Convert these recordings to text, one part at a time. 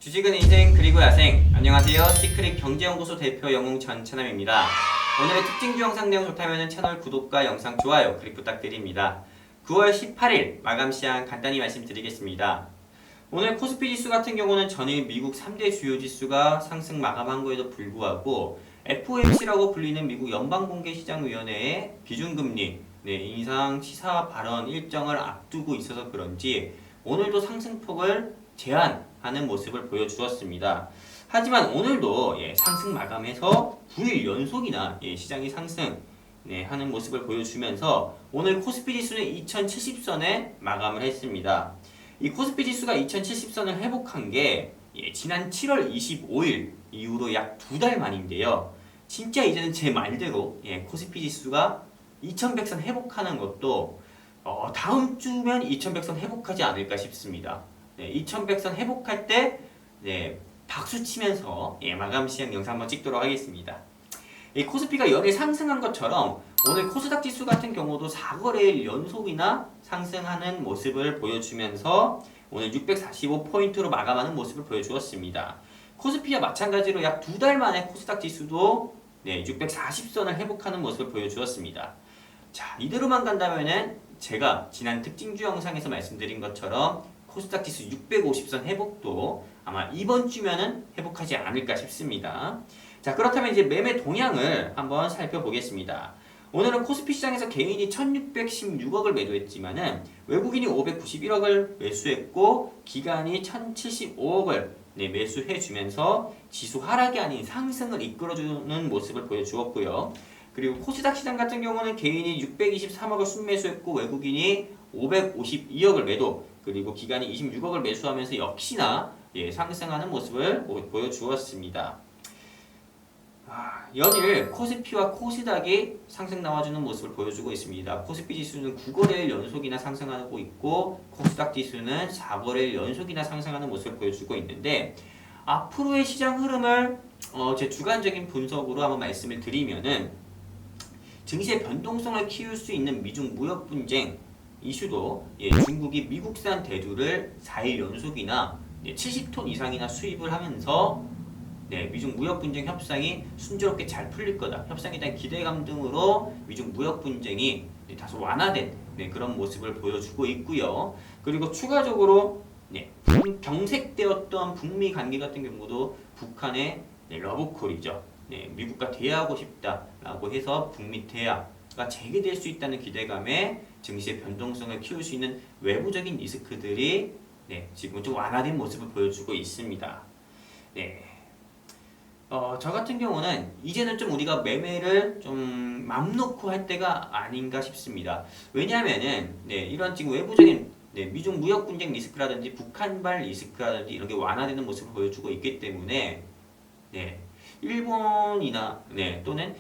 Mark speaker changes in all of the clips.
Speaker 1: 주식은 인생 그리고 야생. 안녕하세요. 시크릿 경제연구소 대표 영웅 전찬남입니다. 오늘의 특징주 영상 내용 좋다면 채널 구독과 영상 좋아요 클릭 부탁드립니다. 9월 18일 마감 시황 간단히 말씀드리겠습니다. 오늘 코스피 지수 같은 경우는 전일 미국 3대 주요 지수가 상승 마감한 거에도 불구하고 FOMC라고 불리는 미국 연방공개시장위원회의 비중금리 인상 시사 발언 일정을 앞두고 있어서 그런지 오늘도 상승폭을 제한하는 모습을 보여주었습니다. 하지만 오늘도 상승 마감해서 9일 연속이나 시장이 상승 하는 모습을 보여주면서 오늘 코스피 지수는 2070선에 마감을 했습니다. 이 코스피 지수가 2070선을 회복한 게 지난 7월 25일 이후로 약 2달 만인데요. 진짜 이제는 제 말대로 코스피 지수가 2100선 회복하는 것도 다음 주면 2100선 회복하지 않을까 싶습니다. 2100선 회복할 때 박수 치면서 마감 시황 영상 한번 찍도록 하겠습니다. 코스피가 연일 상승한 것처럼 오늘 코스닥 지수 같은 경우도 4거래일 연속이나 상승하는 모습을 보여주면서 오늘 645포인트로 마감하는 모습을 보여주었습니다. 코스피와 마찬가지로 약 2달 만에 코스닥 지수도 640선을 회복하는 모습을 보여주었습니다. 자, 이대로만 간다면은 제가 지난 특징주 영상에서 말씀드린 것처럼 코스닥 지수 650선 회복도 아마 이번 주면은 회복하지 않을까 싶습니다. 자, 그렇다면 이제 매매 동향을 한번 살펴보겠습니다. 오늘은 코스피 시장에서 개인이 1616억을 매도했지만은 외국인이 591억을 매수했고 기관이 1075억을 매수해주면서 지수 하락이 아닌 상승을 이끌어주는 모습을 보여주었고요. 그리고 코스닥 시장 같은 경우는 개인이 623억을 순매수했고 외국인이 552억을 매도, 그리고 기관이 26억을 매수하면서 역시나 상승하는 모습을 보여주었습니다. 연일 코스피와 코스닥이 상승 나와주는 모습을 보여주고 있습니다. 코스피 지수는 9거래일 연속이나 상승하고 있고 코스닥 지수는 4거래일 연속이나 상승하는 모습을 보여주고 있는데 앞으로의 시장 흐름을 제 주관적인 분석으로 한번 말씀을 드리면은 증시의 변동성을 키울 수 있는 미중 무역 분쟁 이슈도 중국이 미국산 대두를 4일 연속이나 70톤 이상이나 수입을 하면서 미중 무역 분쟁 협상이 순조롭게 잘 풀릴 거다. 협상에 대한 기대감 등으로 미중 무역 분쟁이 다소 완화된 그런 모습을 보여주고 있고요. 그리고 추가적으로 경색되었던 북미 관계 같은 경우도 북한의 러브콜이죠. 미국과 대화하고 싶다라고 해서 북미 대화가 재개될 수 있다는 기대감에 증시의 변동성을 키울 수 있는 외부적인 리스크들이 지금 좀 완화된 모습을 보여주고 있습니다. 저 같은 경우는 이제는 좀 우리가 매매를 좀 맘 놓고 할 때가 아닌가 싶습니다. 왜냐하면은 이런 지금 외부적인 미중 무역 분쟁 리스크라든지 북한발 리스크라든지 이런 게 완화되는 모습을 보여주고 있기 때문에 일본이나 또는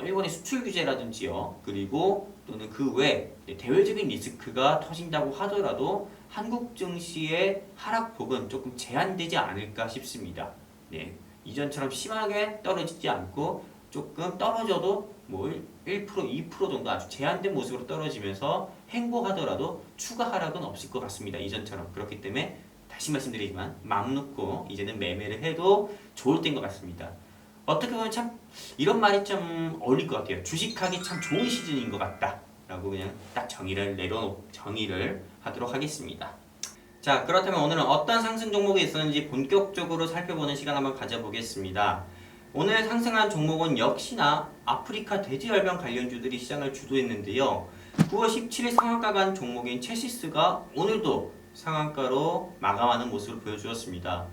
Speaker 1: 일본의 수출 규제라든지요, 그리고 또는 그 외 대외적인 리스크가 터진다고 하더라도 한국 증시의 하락폭은 조금 제한되지 않을까 싶습니다. 이전처럼 심하게 떨어지지 않고 조금 떨어져도 뭐 1%, 2% 정도 아주 제한된 모습으로 떨어지면서 행보하더라도 추가 하락은 없을 것 같습니다. 이전처럼. 그렇기 때문에 다시 말씀드리지만 마음 놓고 이제는 매매를 해도 좋을 때인 것 같습니다. 어떻게 보면 참 이런 말이 좀 어울릴 것 같아요. 주식하기 참 좋은 시즌인 것 같다 라고 그냥 딱 정의를 하도록 하겠습니다. 자, 그렇다면 오늘은 어떤 상승 종목이 있었는지 본격적으로 살펴보는 시간 한번 가져보겠습니다. 오늘 상승한 종목은 역시나 아프리카 돼지열병 관련주들이 시장을 주도했는데요. 9월 17일 상한가 간 종목인 체시스가 오늘도 상한가로 마감하는 모습을 보여주었습니다.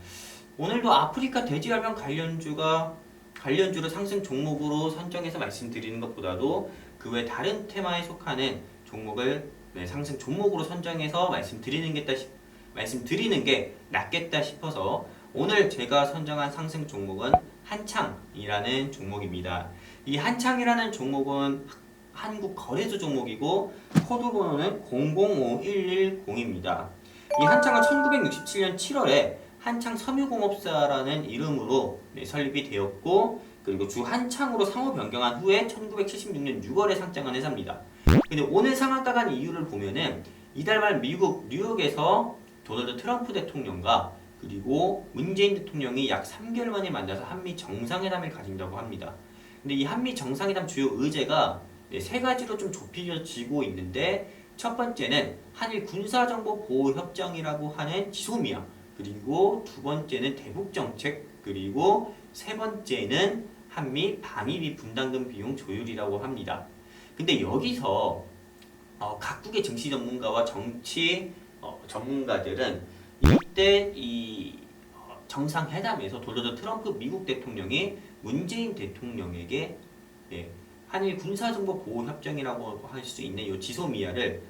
Speaker 1: 오늘도 아프리카 돼지열병 관련주를 상승 종목으로 선정해서 말씀드리는 것보다도 그 외 다른 테마에 속하는 종목을 상승 종목으로 선정해서 말씀드리는 게 낫겠다 싶어서 오늘 제가 선정한 상승 종목은 한창이라는 종목입니다. 이 한창이라는 종목은 한국거래소 종목이고 코드 번호는 005110입니다. 이 한창은 1967년 7월에 한창 섬유공업사라는 이름으로 설립이 되었고, 그리고 주 한창으로 상호 변경한 후에 1976년 6월에 상장한 회사입니다. 근데 오늘 상한가 간 이유를 보면은 이달 말 미국 뉴욕에서 도널드 트럼프 대통령과 그리고 문재인 대통령이 약 3개월 만에 만나서 한미 정상회담을 가진다고 합니다. 근데 이 한미 정상회담 주요 의제가 세 가지로 좀 좁혀지고 있는데, 첫 번째는 한일 군사정보보호협정이라고 하는 지소미아, 그리고 두 번째는 대북정책, 그리고 세 번째는 한미 방위비 분담금 비용 조율이라고 합니다. 근데 여기서 각국의 정치 전문가와 정치 전문가들은 이때 이 정상회담에서 도널드 트럼프 미국 대통령이 문재인 대통령에게 한일 군사정보보호협정이라고 할 수 있는 이 지소미아를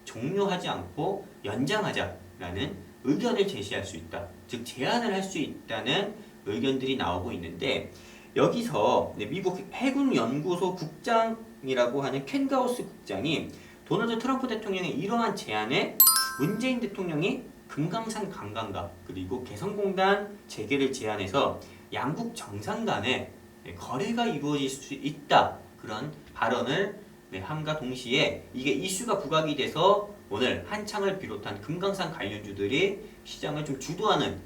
Speaker 1: 종료하지 않고 연장하자라는 의견을 제시할 수 있다. 즉 제안을 할 수 있다는 의견들이 나오고 있는데, 여기서 미국 해군연구소 국장이라고 하는 켄 가우스 국장이 도널드 트럼프 대통령의 이러한 제안에 문재인 대통령이 금강산 관광가 그리고 개성공단 재개를 제안해서 양국 정상 간에 거래가 이루어질 수 있다, 그런 발언을 함과 동시에 이게 이슈가 부각이 돼서 오늘 한창을 비롯한 금강산 관련주들이 시장을 좀 주도하는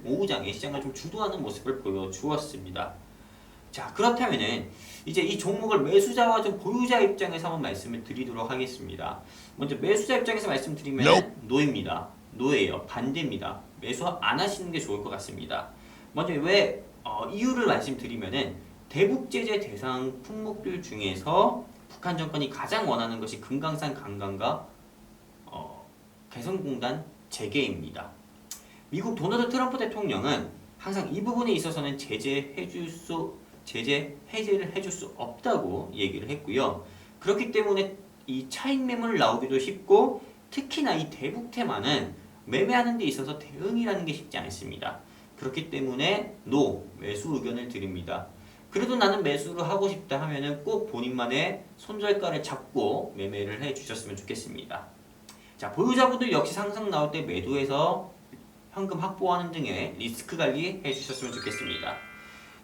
Speaker 1: 오후장에 시장을 좀 주도하는 모습을 보여주었습니다. 자, 그렇다면은 이제 이 종목을 매수자와 좀 보유자 입장에서 한번 말씀을 드리도록 하겠습니다. 먼저 매수자 입장에서 말씀드리면 노입니다. 노예요. 반대입니다. 매수 안 하시는 게 좋을 것 같습니다. 먼저 왜 이유를 말씀드리면은 대북 제재 대상 품목들 중에서 북한 정권이 가장 원하는 것이 금강산 관광과 개성공단 재개입니다. 미국 도널드 트럼프 대통령은 항상 이 부분에 있어서는 제재 해제를 해줄 수 없다고 얘기를 했고요. 그렇기 때문에 이 차익 매물 나오기도 쉽고, 특히나 이 대북 테마는 매매하는 데 있어서 대응이라는 게 쉽지 않습니다. 그렇기 때문에 매수 의견을 드립니다. 그래도 나는 매수를 하고 싶다 하면은 꼭 본인만의 손절가를 잡고 매매를 해 주셨으면 좋겠습니다. 자, 보유자분들 역시 상승 나올 때 매도해서 현금 확보하는 등의 리스크 관리 해 주셨으면 좋겠습니다.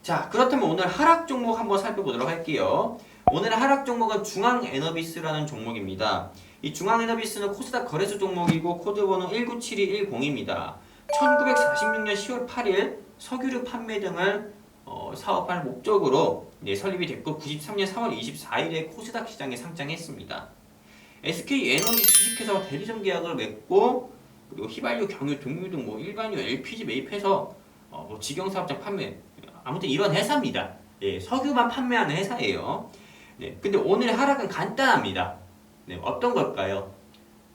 Speaker 1: 자, 그렇다면 오늘 하락 종목 한번 살펴보도록 할게요. 오늘의 하락 종목은 중앙에너비스라는 종목입니다. 이 중앙에너비스는 코스닥 거래소 종목이고 코드번호 197210입니다. 1946년 10월 8일 석유류 판매 등을 사업할 목적으로 설립이 됐고 93년 3월 24일에 코스닥 시장에 상장했습니다. SK에너지 주식회사와 대리점 계약을 맺고, 그리고 휘발유, 경유, 등유 등 일반유, LPG 매입해서 직영사업장 판매, 아무튼 이런 회사입니다. 석유만 판매하는 회사예요. 근데 오늘의 하락은 간단합니다. 어떤 걸까요?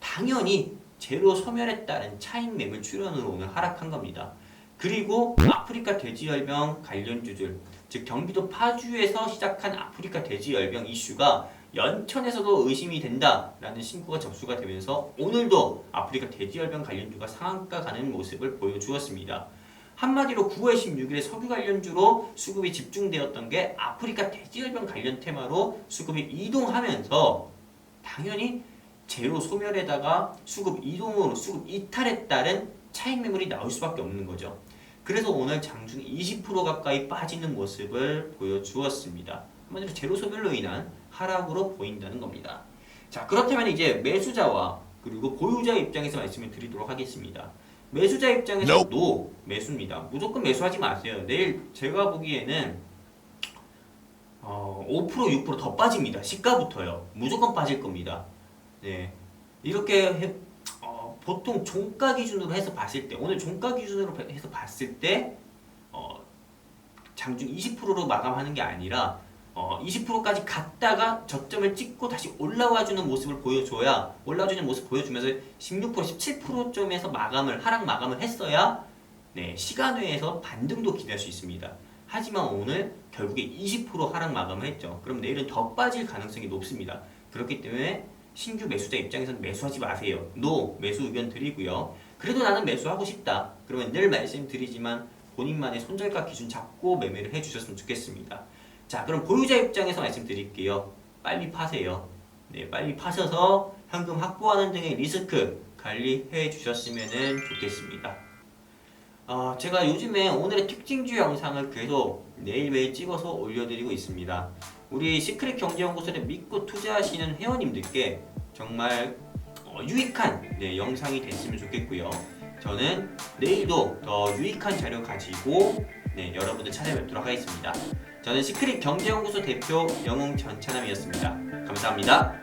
Speaker 1: 당연히 제로 소멸에 따른 차익 매물 출현으로 오늘 하락한 겁니다. 그리고 아프리카 돼지열병 관련주들, 즉 경기도 파주에서 시작한 아프리카 돼지열병 이슈가 연천에서도 의심이 된다라는 신고가 접수가 되면서 오늘도 아프리카 돼지열병 관련주가 상한가 가는 모습을 보여주었습니다. 한마디로 9월 16일에 석유 관련주로 수급이 집중되었던 게 아프리카 돼지열병 관련 테마로 수급이 이동하면서 당연히 제로 소멸에다가 수급 이동으로 수급 이탈에 따른 차익 매물이 나올 수밖에 없는 거죠. 그래서 오늘 장중 20% 가까이 빠지는 모습을 보여주었습니다. 한마디로 제로 소멸로 인한 하락으로 보인다는 겁니다. 자, 그렇다면 이제 매수자와 그리고 보유자 입장에서 말씀을 드리도록 하겠습니다. 매수자 입장에서 매수입니다. 무조건 매수하지 마세요. 내일 제가 보기에는 5% 6% 더 빠집니다. 시가부터요. 무조건 빠질 겁니다. 이렇게 보통 종가 기준으로 해서 봤을 때, 오늘 종가 기준으로 해서 봤을 때 장중 20%로 마감하는 게 아니라 20%까지 갔다가 저점을 찍고 다시 올라와주는 모습을 보여줘야, 올라와주는 모습 보여주면서 16%, 17%점에서 하락 마감을 했어야 시간 외에서 반등도 기대할 수 있습니다. 하지만 오늘 결국에 20% 하락 마감을 했죠. 그럼 내일은 더 빠질 가능성이 높습니다. 그렇기 때문에 신규 매수자 입장에서는 매수하지 마세요. 매수 의견 드리고요. 그래도 나는 매수하고 싶다. 그러면 늘 말씀드리지만 본인만의 손절가 기준 잡고 매매를 해주셨으면 좋겠습니다. 자, 그럼 보유자 입장에서 말씀드릴게요. 빨리 파세요. 빨리 파셔서 현금 확보하는 등의 리스크 관리해 주셨으면 좋겠습니다. 제가 요즘에 오늘의 특징주 영상을 계속 매일매일 찍어서 올려드리고 있습니다. 우리 시크릿 경제연구소를 믿고 투자하시는 회원님들께 정말 유익한 영상이 됐으면 좋겠고요. 저는 내일도 더 유익한 자료 가지고 여러분들 찾아뵙도록 하겠습니다. 저는 시크릿 경제연구소 대표 영웅 전찬남이었습니다. 감사합니다.